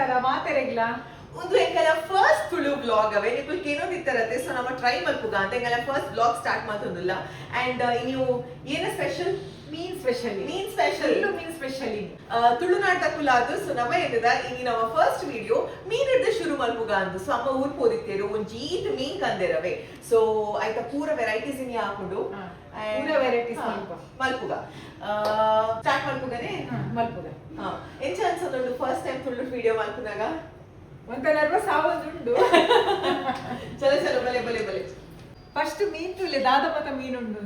ನಮಸ್ಕಾರ ಮಾತೆರೆಗ್ಲ ಒಂದು ಎಂಕಲ first Tulu blog ಅವೇ ನಿಕುಲ್ ಏನೊಂದು ಇತ್ತರತ್ತೆ ಸೊ ನಮ್ಮ ಟ್ರೈ ಮಲ್ಪುಗ ಅಂತ ಎಂಕಲ ಫಸ್ಟ್ ಬ್ಲಾಗ್ ಸ್ಟಾರ್ಟ್ ಮಾಡ್ತಂದಿಲ್ಲ ಅಂಡ್ ನೀವು ಏನ ಸ್ಪೆಷಲ್ ಮೀನ್ ಸ್ಪೆಷಲಿ ಮೀನ್ ಸ್ಪೆಷಲಿ ತುಳುನಾಟ ಕುಲಾದು ಸೊ ನಮ ಏನಿದ ಇನಿ ನಮ್ಮ ಫಸ್ಟ್ ವಿಡಿಯೋ ಮೀನ್ ಹಿಡ್ದು ಶುರು ಮಲ್ಪುಗ ಅಂತ ಸೊ ಅಮ್ಮ ಊರ್ ಪೋದಿತ್ತೇರು ಒಂದ್ ಈಟ್ ಮೀನ್ ಕಂದೇರವೆ ಸೊ ಆಯ್ತಾ ಪೂರ ವೆರೈಟೀಸ್ ಇನಿ ಹಾಕೊಂಡು ಪೂರ ವೆರೈಟೀಸ್ ಮಲ್ಪುಗ ಸ್ಟಾರ್ಟ್ ಮಲ್ಪುಗನೆ ಮಲ್ಪುಗ ಎಂಚ ಅನ್ಸೋದು ಫಸ್ಟ್ ಟೈಮ್ ತುಳು ವಿಡಿಯೋ ಮಲ್ಪುದಾಗ ಒಂತ ನರ್ವಸ್ ಆವೊಂದುಂಡು ಚಲೋ ಚಲೋ ಬಲೆ ಬಲೆ ಬಲೆ ಫಸ್ಟ್ ಮೀನ್ ತುಳ್ಳೆ ದಾದ ಮತ ಮೀನುಂಡು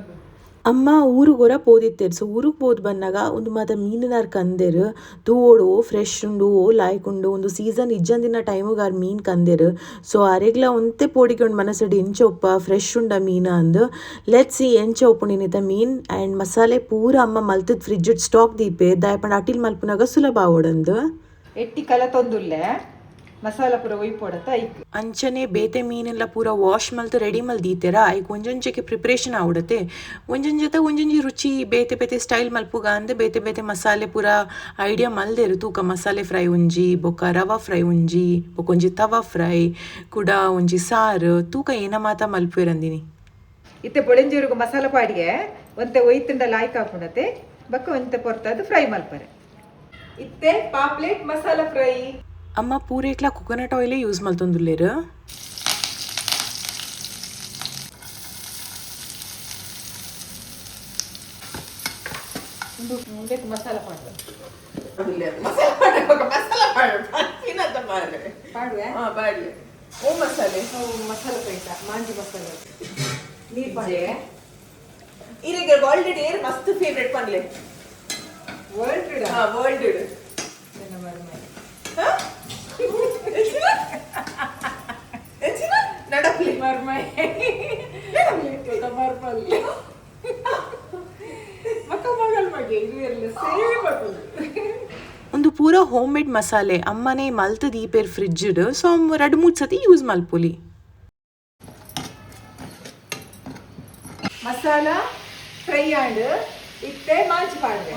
ಅಮ್ಮ ಊರಿಗೊರ ಪೋದಿತ್ತೇರು ಸೊ ಊರಿಗೆ ಪೋದು ಬಂದಾಗ ಒಂದು ಮಾತ ಮೀನಿನಾರು ಕಂದೇರು ತೂವೋಡು ಫ್ರೆಶ್ ಉಂಡು ಓ ಲಾಯ್ಕುಂಡು ಒಂದು ಸೀಸನ್ ಇಜ್ಜಂದಿನ ಟೈಮುಗಾರು ಮೀನು ಕಂದೇರು ಸೊ ಅರೆಗ್ಲ ಒಂತೆ ಪೋಡಿಕೊಂಡು ಮನಸ್ಸಡಿ ಎಂಚೊಪ್ಪ ಫ್ರೆಶ್ ಉಂಡ ಮೀನ ಅಂದು ಲೆಟ್ ಸಿ ಎಂಚ ಒಪ್ಪುಣಿನಿತ ಮೀನ್ ಆ್ಯಂಡ್ ಮಸಾಲೆ ಪೂರ ಅಮ್ಮ ಮಲ್ತದ ಫ್ರಿಜ್ ಸ್ಟಾಕ್ ದೀಪೆ ದಾಯಪಂಡ ಅಟಿಲ್ ಮಲ್ಪುನಾಗ ಸುಲಭ ಆವಡಂದು ಎಟ್ಟಿ ಕಲ ತೊಂದುಲ್ಲೆ ಮಸಾಲ ಪೂರ ಒಯ್ಪೊಡತ್ತ ಐಕ್ ಅಂಚನೆ ಬೇತೆ ಮೀನೆಲ್ಲ ಪೂರ ವಾಶ್ ಮಲ್ತು ರೆಡಿ ಮಲ್ದೀತೆರ ಐಕ್ ಒಂಜೊಂಜಕ್ಕೆ ಪ್ರಿಪ್ರೇಷನ್ ಆವಡತೆ ಒಂಜೊಂಜಿ ರುಚಿ ಬೇತೆ ಬೇತೆ ಸ್ಟೈಲ್ ಮಲ್ಪುಗ ಅಂದೆ ಬೇತೆ ಬೇತೆ ಮಸಾಲೆ ಪೂರ ಐಡಿಯಾ ಮಲ್ದೇರು ತೂಕ ಮಸಾಲೆ ಫ್ರೈ ಒಂಜಿ ಬೊಕ್ಕ ರವಾ ಫ್ರೈ ಒಂಜಿ ಬೊಕೊಂಜಿ ತವಾ ಫ್ರೈ ಕೂಡ ಒಂಜಿ ಸಾರು ತೂಕ ಏನ ಮಾತ ಮಲ್ಪುವೆರಂದಿನಿ ಇತ್ತೆ ಬೊಳೆಂಜೀರಿಗೆ ಮಸಾಲ ಪಾಡಿಗೆ ಒಂತೆ ಒಯ್ತಂಡ ಲಾಯ್ಕ್ ಹಾಕೊಂಡತೆ ಬಕ್ಕ ಒಂತೆ ಪೊರ್ತದು ಫ್ರೈ ಮಲ್ಪರೆ ಇತ್ತೆ ಪಾಪ್ಲೆಟ್ ಮಸಾಲ ಫ್ರೈ ಅಮ್ಮ ಪೂರೇಕ್ಲ ಕೊಕೊನಟ್ ಆಯಿಲೇ ಯೂಸ್ ಮಲ್ತೊಂದುಲ್ಲೇರು ಮಸಾಲ ಪಾಡು ಪಾಡುವೆ ಓ ಮಸಾಲೆ ಮಸಾಲ ಪೇಂಟ ಮಾಂಜಿ ಮಸಾಲ ನೀರ್ ಪಾಡೆ ಈಗ ವರ್ಲ್ಡ್ ಏರ್ ಮಸ್ತ್ ಫೇವರೇಟ್ ಪನ್ಲೆ ವರ್ಲ್ಡ್ ನಡಪ್ಲಿ ಒಂದು ಪೂರ ಹೋಮ್ ಮೇಡ್ ಮಸಾಲೆ ಅಮ್ಮನೆ ಮಲ್ತ ದೀಪೇರ್ ಫ್ರಿಜ್ ಸೊ 2-3 ಸತಿ ಯೂಸ್ ಮಲ್ಪೊಲಿ ಮಸಾಲ ಫ್ರೈ ಆಂಡ್ ಇತ್ತೆ ಮಾಂಚಿ ಪಾಡ್ವೆ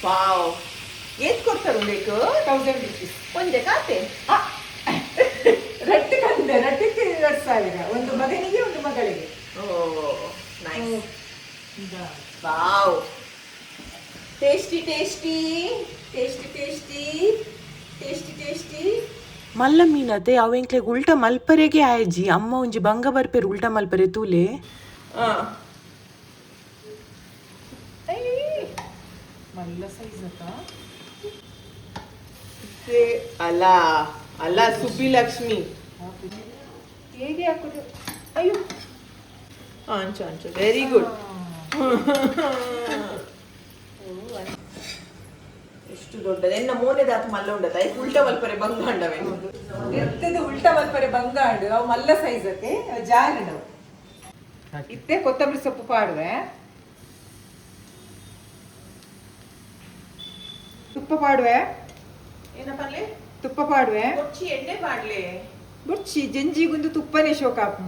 ವಾವ್ ಏತ್ ಕೊಡ್ತಾರೆ ಬೇಕು 1000 rupees ಒಂದೇ ಖಾತೆ ರಟ್ಟಿಗೆ 2000 ಒಂದು ಮಗನಿಗೆ ಒಂದು ಮಗಳಿಗೆ oh nice wow tasty tasty tasty tasty tasty tasty ಮಲ್ಲ ಮೀನತೆ ಅವೆಂಕ್ಲೆ ಉಲ್ಟ ಮಲ್ಪರೆಗೆ ಆಯ್ಜಿ ಅಮ್ಮ ಒಂಜಿ ಬಂಗ ಬರ್ಪೇರು ಉಲ್ಟ ಮಲ್ಪರೆ ತೂಲೆ ಮಲ್ಲ ಸೈಜ್ ಅಲ್ಲ ಅಲ್ಲ ಸುಬ್ಬಿಲಕ್ಷ್ಮಿ ಹೇಗೆ ಹಾಕುದು ಅಯ್ಯೋ ಅಂಚ ಅಂಚ ವೆರಿ ಗುಡ್ ಎಷ್ಟು ದೊಡ್ಡದು ಎನ್ನ ಮೋನೆದಾತ ಮಲ್ಲ ಉಂಡತ ಉಲ್ಟ ಮಲ್ಪರೆ ಬಂಗಾಂಡವೆ ಎತ್ತದ ಉಲ್ಟ ಮಲ್ಪರೆ ಬಂಗಾಂಡು ಅವು ಮಲ್ಲ ಸೈಜ್ ಅತ್ತೆ ಜಾರಡು ಇತ್ತೆ ಕೊತ್ತಂಬರಿ ಸೊಪ್ಪು ಪಾಡುವೆ ತುಪ್ಪ ಪಾಡುವೆ ಏನಪ್ಪಲ್ಲಿ ತುಪ್ಪ ಪಾಡುವೆ ಕೊಚ್ಚಿ ಎಣ್ಣೆ ಪಾಡ್ಲೆ ಬುಡ್ಚಿ ಜಂಜಿಗೊಂದು ತುಪ್ಪನೇ ಶೋಕಾಪು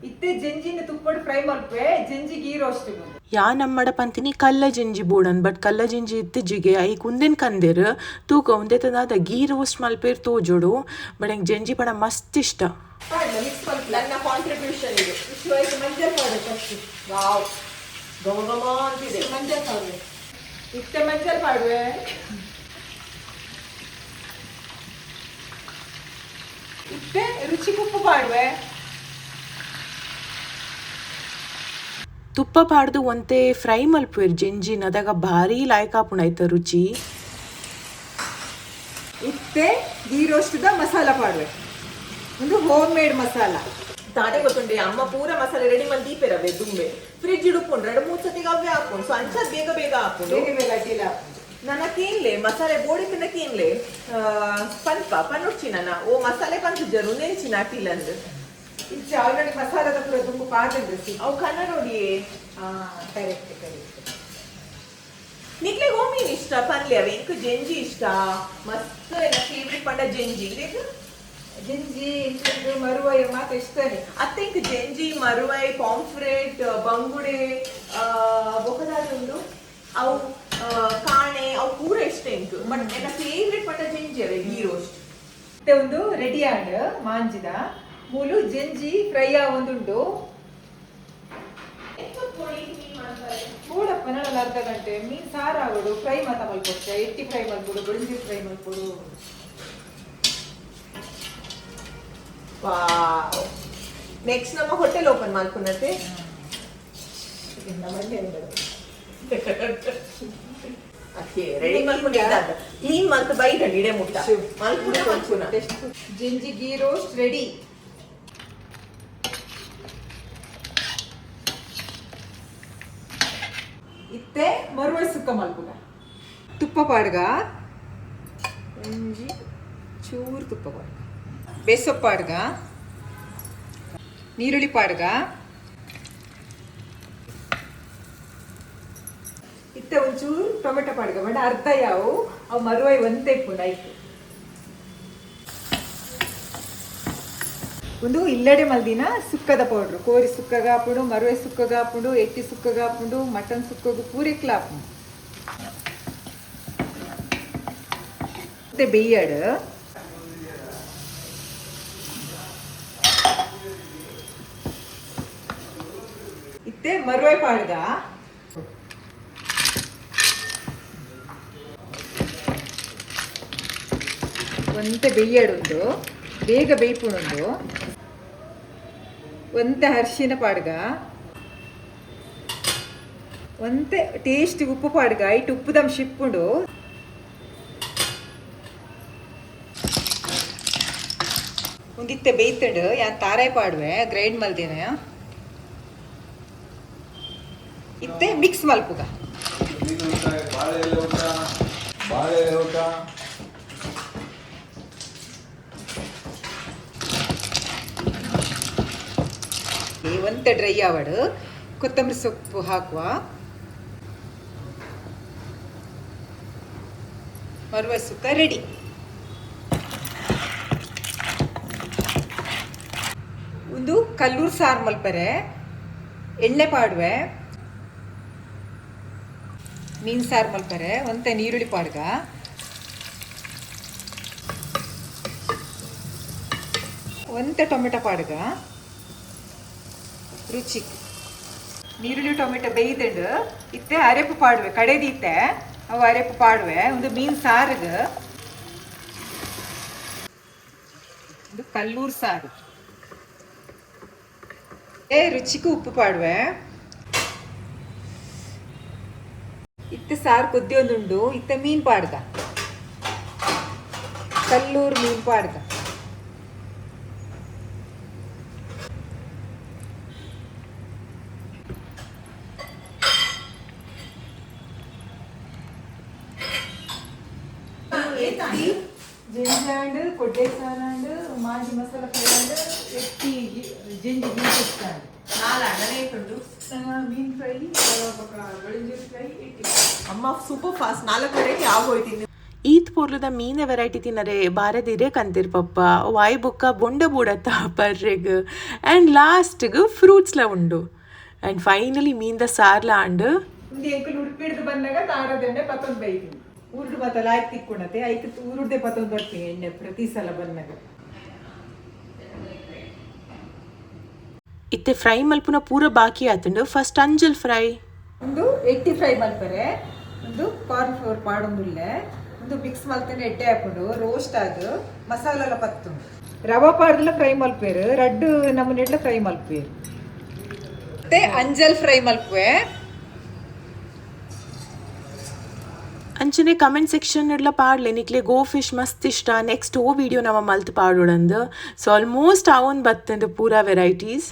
ಇತ್ತೆ ಜಂಜಿನ ತುಪ್ಪಡು ಫ್ರೈ ಮಲ್ಪೆ ಜಂಜಿ ಗೀ ರೋಸ್ಟ್ ಯಾ ನಮ್ಮಡ ಪಂತಿನಿ ಕಲ್ಲ ಜಂಜಿ ಬೋಡನ್ ಬಟ್ ಕಲ್ಲ ಜಂಜಿ ಇತ್ತಿಜಿಗೆ ಐ ಕುಂದೆನ್ ಕಂದೇರು ತೂಕ ಒಂದೇ ತದಾದ ಗೀ ರೋಸ್ಟ್ ಮಲ್ಪೇರ್ ತೋಜೋಡು ಬಟ್ ಹೆಂಗೆ ಜಂಜಿ ಪಡ ಮಸ್ತ್ ಇಷ್ಟ ನನ್ನ ಕಾಂಟ್ರಿಬ್ಯೂಷನ್ ಇದು ಮಂಜಲ್ ಪೌಡರ್ ಫಸ್ಟ್ ವಾವ್ ಗಮ ಗಮ ಅಂತಿದೆ ಮಂಜಲ್ ಪೌಡರ್ ಇತ್ತೆ ಮಂಜಲ್ ಪಾಡುವೆ ಇತ್ತೆ ರುಚಿ ಉಪ್ಪು ಪಾಡುವೆ ತುಪ್ಪ ಪಾಡ್ದು ಒಂತೆ ಫ್ರೈ ಮಲ್ಪುವೆರ್ ಜಂಜಿನ ಅದಾಗ ಭಾರಿ ಲಾಯ್ಕ್ ಆಪುಣ ಆಯ್ತ ರುಚಿ ಇತ್ತೆ ಗೀ ರೋಸ್ಟ್ದ ಮಸಾಲ ಪಾಡುವೆ ಒಂದು ಹೋಮ್ ಮೇಡ್ ಮಸಾಲ ತಾಡೆ ಗೊತ್ತುಂಡೆ ಅಮ್ಮ ಪೂರ ಮಸಾಲೆ ರೆಡಿ ಮಾಡಿ ದೀಪೆರವೆ ದುಂಬೆ ಫ್ರಿಜ್ ಇಡುಕೊಂಡು 2-3 ಸತಿಗೆ ಅವೇ ಹಾಕೊಂಡು ಸೊ ಅಂಚ ಬೇಗ ಬೇಗ ಹಾಕೊಂಡು ಬೇಗ ಅಡ್ಡಿಲ್ಲ ನನಗೇನ್ಲೆ ಮಸಾಲೆ ಬೋಡಿ ತಿನ್ನಕೇನ್ಲೆ ಪನ್ನುಚ್ಚಿ ನನ್ನ ಓ ಮಸಾಲೆ ಪಂಚು ಜರು ನೆಂಚಿನ ಅಟ್ಟಿಲ್ಲಂದು ಇಚ್ಚೆ ಆಲ್ರೆಡಿ ಮಸಾಲದ ಪೂರ ತುಂಬ ಪಾಡ್ರೆ ಅವು ಕನ್ನಡ ನೋಡಿಯೇ ಕರೆಕ್ಟ್ ನಿಕ್ಲೆ ಮೀನ್ ಇಷ್ಟ ಪನ್ಲೆ ಅವೆ ಇಂಕ ಜಂಜಿ ಇಷ್ಟ ಮಸ್ತ್ ಎಲ್ಲ ಫೇವ್ರೆಟ್ ಪಂಡ ಜಂಜಿ ಜಂಜಿ ಮರುವಾಯಿ ಮಾತು ಇಷ್ಟನೇ ಅತ್ತೆ ಇಂಕ ಜಂಜಿ ಮರುವಾಯಿ ಪಾಂಫ್ರೆಟ್ ಬಂಗುಡೆ ಬೊಕದಾದ ಉಂಡು ಅವು ಕಾಣೆ ಅವು ಪೂರ ಇಷ್ಟ ಎಂಕ್ ಬಟ್ ನನ್ನ ಫೇವ್ರೆಟ್ ಪಟ್ಟ ಜೆಂಜಿ ಅವೇ ಗೀ ರೋಸ್ಟ್ ಮತ್ತೆ ಒಂದು ರೆಡಿ ಆಂಡ್ ಮಾಂಜಿದ ಮೂಲು ಜೆಂಜಿ ಫ್ರೈ ಆವೊಂದುಂಡು ಕೂಡಪ್ಪ ನಾನು ಅರ್ಧ ಗಂಟೆ ಮೀನ್ ಸಾರು ಆಗೋಡು ಫ್ರೈ ಮಾತ ಮಲ್ಕೊಡ್ತೆ ಎಟ್ಟಿ ಫ್ರೈ ಮಲ್ಕೊಡು ಬುಳಿಂಜಿ ಫ್ರೈ ಮಲ್ಕೊಡು. ವಾವ್ ನೆಕ್ಸ್ಟ್ ನಮ್ಮ ಹೋಟೆಲ್ ಓಪನ್ ಮಾಡ್ಕೊಂಡತೆ ರೆಡಿ ಮಾಡ್ಕೊಂಡಿದ್ದ ಕ್ಲೀನ್ ಮಾಡ್ತು ಬೈದ ಇಡೆ ಮುಟ್ಟ ಮಲ್ಪುಡೆ ಮಲ್ಪುನ ಜೆಂಜಿ ಗೀ ರೋಸ್ಟ್ ರೆಡಿ. ಇತ್ತೆ ಮರುವೆ ಸುಕ್ಕ ಮಲ್ಪುಗ ತುಪ್ಪ ಪಾಡ್ಗ ಒಂಜಿ ಚೂರು ತುಪ್ಪ ಪಾಡ್ಗ ಬೇಸೊಪ್ಪು ಪಾಡ್ಗ ನೀರುಳ್ಳಿ ಪಾಡ್ಗ ಇತ್ತೆ ಒಂಚೂರು ಟೊಮೆಟೊ ಪಾಡ್ಗ ಬೇಡ ಅರ್ಧ ಯಾವು ಅವು ಮರುವೈ ಒಂದೇ ಪುನ ಆಯ್ತು. ಒಂದು ಇಲ್ಲಡೆ ಮಲ್ದಿನ ಸುಕ್ಕದ ಪೌಡ್ರು ಕೋರಿ ಸುಕ್ಕಗಾಪುಡು ಮರುವೆ ಸುಕ್ಕಗಾಪುಡು ಎಟ್ಟಿ ಸುಕ್ಕಗಾಪುಡು ಮಟನ್ ಸುಕ್ಕಗು ಪೂರೆಕ್ಲಾಪು ಮತ್ತೆ ಬೇಯಡ್ ಇತ್ತೆ ಮರುವೆ ಪಾಡ್ಗ ಒಂತೆ ಬೇಯಡುಂಡು ಬೇಗ ಬೇಯ್ಪುಣುಂಡು ಒಂತೆ ಅರಿಶಿನ ಪಾಡ್ಗ ಒಂತೆ ಟೇಸ್ಟ್ ಉಪ್ಪು ಪಾಡ್ಗ ಇಟ್ಟು ಉಪ್ಪು ದಮ್ ಶಿಪ್ಪುಂಡು ಒಂದಿತ್ತೆ ಬೇಯ್ತಂಡು ಯಾನ್ ತಾರಾಯಿ ಪಾಡುವೆ ಗ್ರೈಂಡ್ ಮಲ್ದೇನೆ ಇತ್ತೆ ಮಿಕ್ಸ್ ಮಲ್ಪುಗ ಒಂತೆ ಡ್ರೈ ಆವಡು ಕೊತ್ತಂಬರಿ ಸೊಪ್ಪು ಹಾಕುವ ಮರುವೆ ಸುಕ್ಕ ರೆಡಿ. ಒಂದು ಕಲ್ಲೂರು ಸಾರು ಮಲ್ಪರೆ ಎಣ್ಣೆ ಪಾಡುವೆ ಮೀನು ಸಾರು ಮಲ್ಪರೆ ಒಂತೆ ನೀರುಳ್ಳಿ ಪಾಡ್ಗ ಒಂತೆ ಟೊಮೆಟೊ ಪಾಡ್ಗ ರುಚಿ ನೀರುಳ್ಳಿ ಟೊಮೆಟೊ ಬೇಯ್ತಂಡು ಇತ್ತೆ ಅರೆಪು ಪಾಡುವೆ ಕಡೆದೀತೆ ಅವು ಅರೆಪು ಪಾಡುವೆ ಒಂದು ಮೀನು ಸಾರುಗ ಒಂದು ಕಲ್ಲೂರು ಸಾರು ರುಚಿಗೂ ಉಪ್ಪು ಪಾಡುವೆ ಇತ್ತೆ ಸಾರು ಕೊದ್ದಿ ಒಂದುಂಡು ಇತ್ತೆ ಮೀನು ಪಾಡ್ಗ ಕಲ್ಲೂರು ಮೀನು ಪಾಡ್ಗ ಜೆಂಜಾಂಡ್ ಕೊಡ್ಡೆ ಸಾರಾಂಡ್ ಮಾಜಿ ಮಸಾಲ ಫ್ರೈ ಎಟ್ಟಿ ಜೆಂಜಿ ಗೀಸ್ತಾಂಡ್ ನಾಲ್ ಅಣ್ಣನೇ ಇಟ್ಟುಂಡು ಮೀನ್ ಫ್ರೈ ಬಳಿಂಜಿ ಫ್ರೈ ಎಟ್ಟಿ ಅಮ್ಮ ಸೂಪರ್ ಫಾಸ್ಟ್ 4 ಕಡೆಗೆ ಆಗೋಯ್ತೀನಿ. ಈತ್ ಪೋರ್ಲುದ ಮೀನ ವೆರೈಟಿ ತಿನ್ನರೆ ಬಾರದಿರೇ ಕಂತಿರ್ ಪಪ್ಪ ವಾಯ್ ಬುಕ್ಕ ಬೊಂಡ ಬೂಡತ್ತ ಪರ್ರೆಗ್ ಆ್ಯಂಡ್ ಲಾಸ್ಟ್ಗ್ ಫ್ರೂಟ್ಸ್ಲ ಉಂಡು ಆ್ಯಂಡ್ ಫೈನಲಿ ಮೀನ್ದ ಸಾರ್ಲ ಆಂಡ್ ಒಂದು ಎಂಕಲ್ ಉಡುಪಿಡ್ದು ಬಂದಾಗ ತಾರದೆಣ್ಣೆ ಪತ್ತೊಂದು ಬೈತೀನಿ ಉರುಡು ಮತ್ತಲ್ಲ ಆಯ್ತು ತಿಕ್ಕೊಂಡತೆ ಆಯ್ತು ಉರುಡ್ದೆ ಪತ್ತೊಂದು ಬರ್ತೀನಿ ಎಣ್ಣೆ ಪ್ರತಿ ಸಲ ಬಂದಾಗ. ಇತ್ತೆ ಫ್ರೈ ಮಲ್ಪುನ ಪೂರ ಬಾಕಿ ಆತುಂಡು ಫಸ್ಟ್ ಅಂಜಲ್ ಫ್ರೈ ಒಂದು ಎಟ್ಟಿ ಫ್ರೈ ಮಲ್ಪರೆ ಒಂದು ಕಾರ್ನ್ ಫ್ಲೋರ್ ಪಾಡೊಂದುಲ್ಲೆ ಒಂದು ಮಿಕ್ಸ್ ಮಲ್ತೇನೆ ಎಡ್ಡೆ ಹಾಕೊಂಡು ರೋಸ್ಟ್ ಆದು ಮಸಾಲೆಲ್ಲ ಪತ್ತು ರವಾ ಪಾಡ್ದೆಲ್ಲ ಫ್ರೈ ಮಲ್ಪೇರು ರಡ್ಡು ನಮ್ಮನೆಡ್ಲ ಫ್ರೈ ಮಲ್ಪೇರು ಮತ್ತೆ ಅಂಜಲ್ ಫ್ರೈ ಮಲ್ಪುವೆ ಅಂಚನೆ ಕಮೆಂಟ್ ಸೆಕ್ಷನ್ ಎಲ್ಲ ಪಾಡ್ಲೆ ನಿಕ್ಲೆ ಗೋ ಫಿಶ್ ಮಸ್ತ್ ಇಷ್ಟ ನೆಕ್ಸ್ಟ್ ಓ ವಿಡಿಯೋ ನಮ್ಮ ಮಲ್ತ್ ಪಾಡೋಡಂದು ಸೊ ಆಲ್ಮೋಸ್ಟ್ ಅವನ್ ಬತ್ತಂದು ಪೂರಾ ವೆರೈಟೀಸ್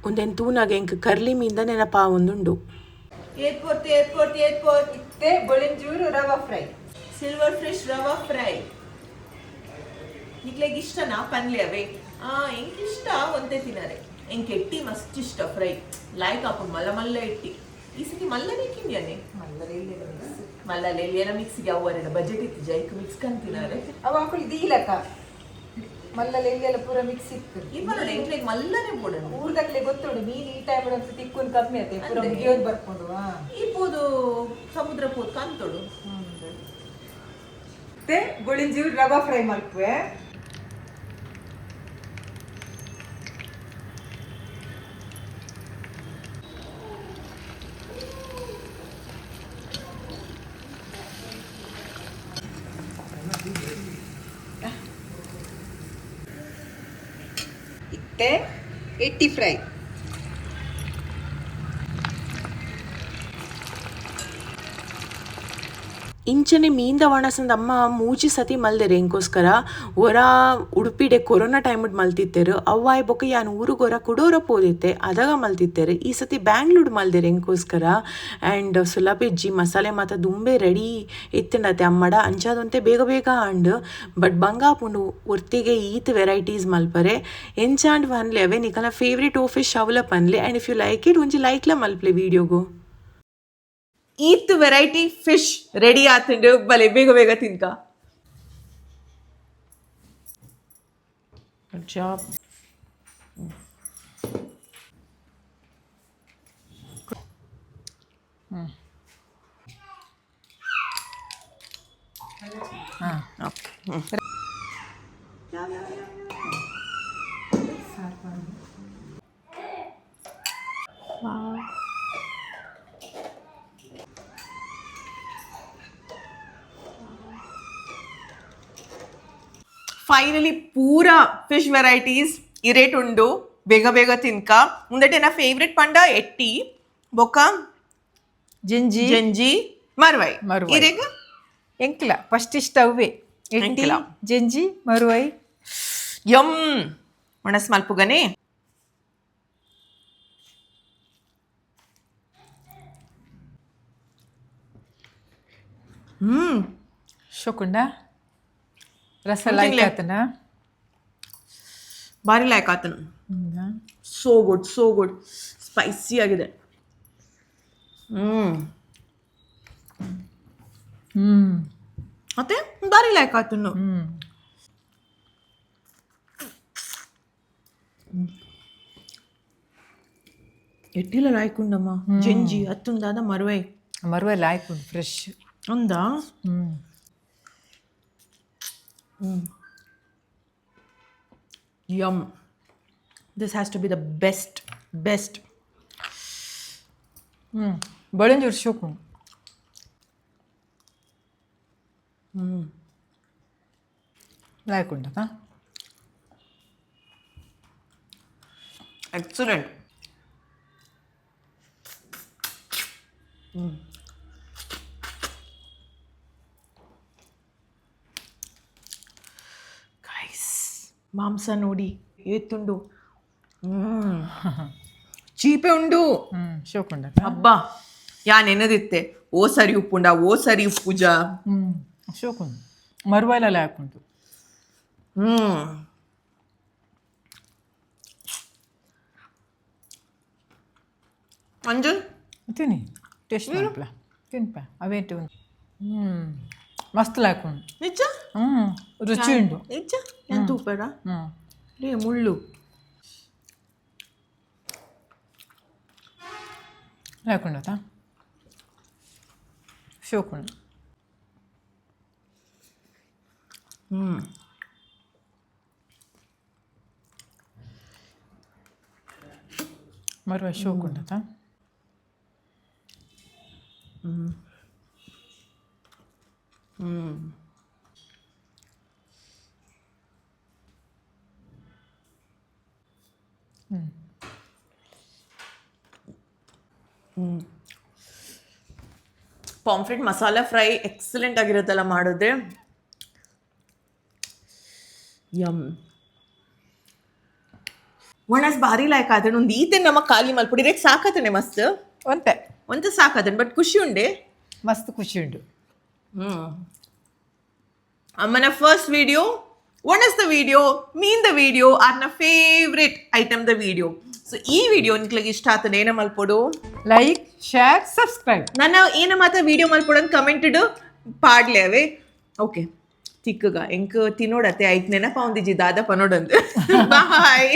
ಒಂದೆನ್ ತೂನಾಗ ಎಂಕ್ ಕರ್ಲಿ ಮೀನ್ದ ನೆನಪಾ ಒಂದುಂಡು ಏರ್ಪೋರ್ಟ್ ಇತ್ತೆ ಬೊಳಿಂಜೂರು ರವಾ ಫ್ರೈ ಸಿಲ್ವರ್ ಫಿಶ್ ರವಾ ಫ್ರೈ ನಿಕ್ಲೆಗ್ ಇಷ್ಟನಾ ಪನ್ಲೆ ಅವೇ ಎಂಕ್ ಇಷ್ಟ ಒಂದೇ ತಿನ್ನರೆ ಎಂಕ್ ಎಟ್ಟಿ ಮಸ್ತ್ ಇಷ್ಟ ಫ್ರೈ ಲೈಕ್ ಹಾಕೊಂಡು ಮಲ್ಲ ಎಟ್ಟಿ ಈ ಸತಿ ಮಲ್ಲನೇ ಕಿಂಡ್ಯಾನೆ ಮಲ್ಲಲ್ಲಿ ಏನ ಮಿಕ್ಸಿಗೆ ಅವರೆಲ್ಲ ಬಜೆಟ್ ಇತ್ತು ಜೈಕ್ ಮಿಕ್ಸ್ ಕಂತಿನಾರೆ ಅವ ಹಾಕೊಳ್ಳಿ ದೀಲಕ ಮಲ್ಲಲ್ಲಿ ಎಲ್ಲಿಯೆಲ್ಲ ಪೂರ ಮಿಕ್ಸ್ ಇತ್ತು ಇವಾಗ ಎಂಟ್ಲಿಗೆ ಮಲ್ಲನೆ ಬೋಡನ್ ಊರ್ದಕ್ಲೆ ಗೊತ್ತುಂಡು ಮೀನು ಈ ಟೈಮ್ ಒಂದು ತಿಕ್ಕುನ್ ಕಮ್ಮಿ ಆಯ್ತು ಪೂರ ಮುಗಿಯೋದು ಬರ್ಕೊಂಡು ಇಪ್ಪೋದು ಸಮುದ್ರ ಪೋದ್ ಕಾಣ್ತೋಡು ಮತ್ತೆ ಗುಳಿಂಜಿ ರವಾ ಫ್ರೈ ಮಲ್ಪುವೆ ಇತ್ತೆ ಎಟ್ಟಿ ಫ್ರೈ ಇಂಚನೆ ಮೀಂದ ಒಣಸಂದ ಅಮ್ಮ ಮೂಜಿ ಸತಿ ಮಲ್ದೆರೆ ಇಂಕೋಸ್ಕರ ಒರ ಉಡುಪಿಡೆ ಕೊರೋನಾ ಟೈಮಡ್ ಮಲ್ತಿತ್ತೇರು ಅವ್ವಾಯ್ ಬೊಕ್ಕ ಯಾನ್ ಊರುಗೊರ ಕುಡೋರ ಪೋದಿತ್ತೆ ಅದಾಗ ಮಲ್ತಿತ್ತೇರು ಈ ಸತಿ ಬ್ಯಾಂಗ್ಳೂರ್ ಮಲ್ದೆರೆ ಇಂಕೋಸ್ಕರ ಆ್ಯಂಡ್ ಸುಲಭೆಜ್ಜಿ ಮಸಾಲೆ ಮಾತ ದುಂಬೆ ರೆಡಿ ಇತ್ತಿಂಡತ್ತೆ ಅಮ್ಮಡ ಅಂಚಾದಂತೆ ಬೇಗ ಬೇಗ ಅಂಡ್ ಬಟ್ ಬಂಗಾಪುಂಡು ಒರ್ತಿಗೆ ಈತ್ ವೆರೈಟೀಸ್ ಮಲ್ಪರೆ ಎಂಚಾಂಡ್ ಪನ್ಲೆ ಅವೇ ನಿಕಲ ಫೇವ್ರೇಟ್ ಓಫಿಸ್ ಶವಲ ಪನ್ಲೆ and if you like it ಒಂಜಿ ಲೈಕ್ಲ ಮಲ್ಪ್ಲೆ ವೀಡಿಯೋಗು ಈತ್ ವೆರೈಟಿ ಫಿಶ್ ರೆಡಿ ಆತಂಡು ಬಲೆ ಬೇಗ ಬೇಗ ತಿನ್ಕ ಜಾಬ್ ಫೈನಲಿ ಪೂರ ಫಿಶ್ ವೆರೈಟೀಸ್ ಇರೇಟ್ ಉಂಡು ಬೇಗ ಬೇಗ ತಿನ್ಕ ಮುಂದಟೆ ನಾ ಫೇವ್ರೆಟ್ ಪಂಡ ಎಟ್ಟಿ ಬೊಕ್ಕ ಜಿಂಜಿ ಜಂಜಿ ಮರ್ವೈ ಮರ್ವೈ. ಇರೇಗ ಎಂಕ್ಲ ಫಸ್ಟ್ ಇಷ್ಟ ಅವೇ ಎಟ್ಟಿ ಎಂಕ್ಲ. ಜಂಜಿ ಮರುವೈ ಯಮ್ ಒಣಸ್ ಮಲ್ಪುಗನೆ ಶೋಕುಂಡ ರಸ ತಿನ್ಲೆ. ಲೈಕ್ ಆತನ ಭಾರಿ ಲೈಕ್ ಆತನು ಸೋ ಗುಡ್ ಸ್ಪೈಸಿ ಆಗಿದೆ ಮತ್ತೆ ಭಾರಿ ಲೈಕ್ ಆತನು ಎಟ್ಟಿಲ ಲೈಕ್ ಉಂಡಮ್ಮ ಜಂಜಿ ಅತ್ತುಂದಾದ ಮರುವೈ ಮರುವೆ ಲೈಕ್ ಉಂಟು ಫ್ರೆಶ್ ಅಂದ yum this has to be the best ಬಳಿಂಜೂರು ಶೋಕುಂಡು ಲೈಕ್ ಉಂಟಾ ಎಕ್ಸಲೆಂಟ್ ಗೈಸ್ ಮಾಂಸ ನೋಡಿ ಏತುಂಡು ಚೀಪೆ ಉಂಡು ಶೋಕುಂಡ ಅಬ್ಬಾ ಯಾ ನೆನದಿತ್ತೆ ಓ ಸರಿ ಉಪ್ಪುಂಡ ಓ ಸರಿ ಉಪ್ಪುಜ ಶೋಕುಂಡು ಮರುವೆಲ್ಲ ಲೈಕ್ ಉಂಟು ಅಂಜು ತಿನ್ನಿ ಟೇಸ್ಟ್ ಮಾಡ್ಲ ತಿನ್ಪ ಅವೇಟು ಮಸ್ತ್ ಲೈಕ್ ಉಂಟು ನಿಜ ರುಚಿ ಉಂಟು ನಿಜ ಎಂತ ಉಪ್ಪೇಡ ಲೇ ಮುಳ್ಳು ಲೈಕ್ ಉಂಡತಾ ಶೋಕುಂಡು ಮರುವೆ ಶೋಕುಂಡತಾ ಪಾಂಫ್ರೆಟ್ ಮಸಾಲ ಫ್ರೈ ಎಕ್ಸಲೆಂಟ್ ಆಗಿರುತ್ತಲ್ಲ ಮಾಡಿದ್ರೆ ಯಮ್ ಒಣಸ್ ಭಾರಿ ಲೈಕ್ ಆತನ ಒಂದು ಈತೆ ನಮ್ಮ ಖಾಲಿ ಮಲ್ಪುಡಿ ರೇಟ್ ಸಾಕತನೆ ಮಸ್ತ್ ಒಂತೆ ಒಂದು ಸಾಕತನೆ ಬಟ್ ಖುಷಿ ಉಂಡೆ ಮಸ್ತ್ ಖುಷಿ ಉಂಟು ಅಮ್ಮನ ಫಸ್ಟ್ ವಿಡಿಯೋ ಒಣಸ್ ದ ವಿಡಿಯೋ ಮೀನ್ ದ ವಿಡಿಯೋ ಆರ್ ನ ಫೇವ್ರೆಟ್ ಐಟಮ್ ದ ವಿಡಿಯೋ ಸೊ ಈ ವಿಡಿಯೋ ನಿಕ್ಲಿಗೆ ಇಷ್ಟ ಆತದ ಏನ ಮಲ್ಪೊಡು ಲೈಕ್ ಶೇರ್ ಸಬ್ಸ್ಕ್ರೈಬ್ ನನ್ನ ಏನ ಮಾತ್ರ ವಿಡಿಯೋ ಮಲ್ಪೊಡು ಅಂತ ಕಮೆಂಟೆಡ್ ಪಾಡ್ಲೆ ಅವೇ ಓಕೆ ತಿಕ್ಕಗ ಎಂಕ್ ತಿನ್ನೋಡತ್ತೆ ಐಕ್ ನೆನಪ ಒಂದಿಜಿ ದಾದ ಪನೋಡಂದು ಬಾಯ್